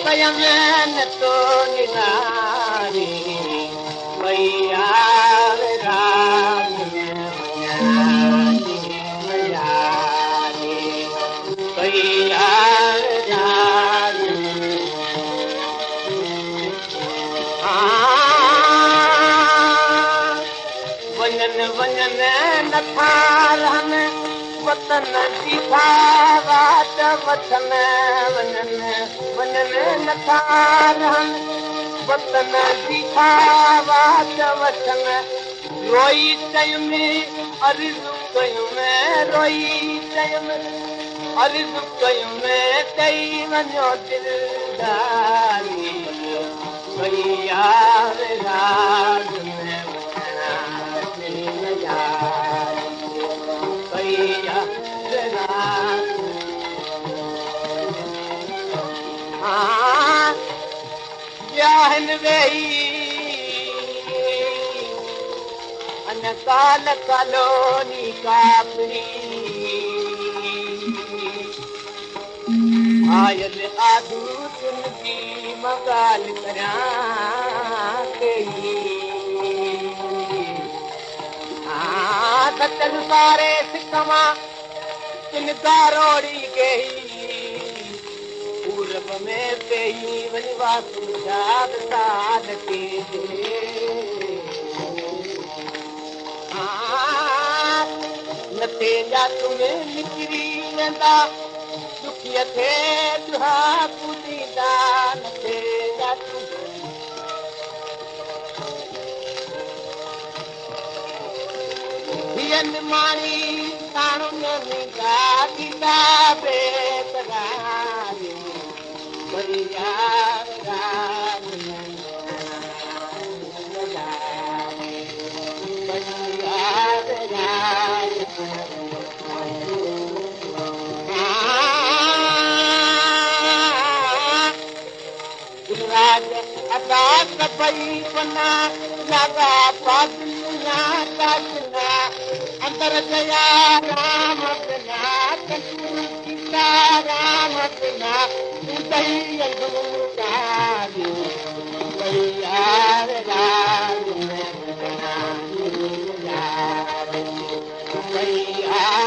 कयमन तो निनारी मैया राम मयारी मैया राम वञन वञन नथा रहनि वतन जी वात वठन वञन वञन नथा रहनि वतन जी वात वठन रोई चयुमि अर्ज़ु कयुमि रोई चयुमि अर्ज़ु कयुमि कई वञो दिलदारी मैया राग में जाहन वेही अन काल कलोनी कापरी आयल आदू तुनकी मगाल करा सतन सारे सिकमा तिनका रोड़ी गई पूरब में पेही वनवा सुजाद साध के नथे जा तुम्हें निकरी वेंदा दुखिया थे दुहा पुदीदा नथे जा हियन माणी ताणु निगा दीदा बेतरारी मैया राम आकाश पई पना लगा पादना काजना अंदर जया राम बिना सीता राम बिना उदई अंगुकारी मैया राम मैया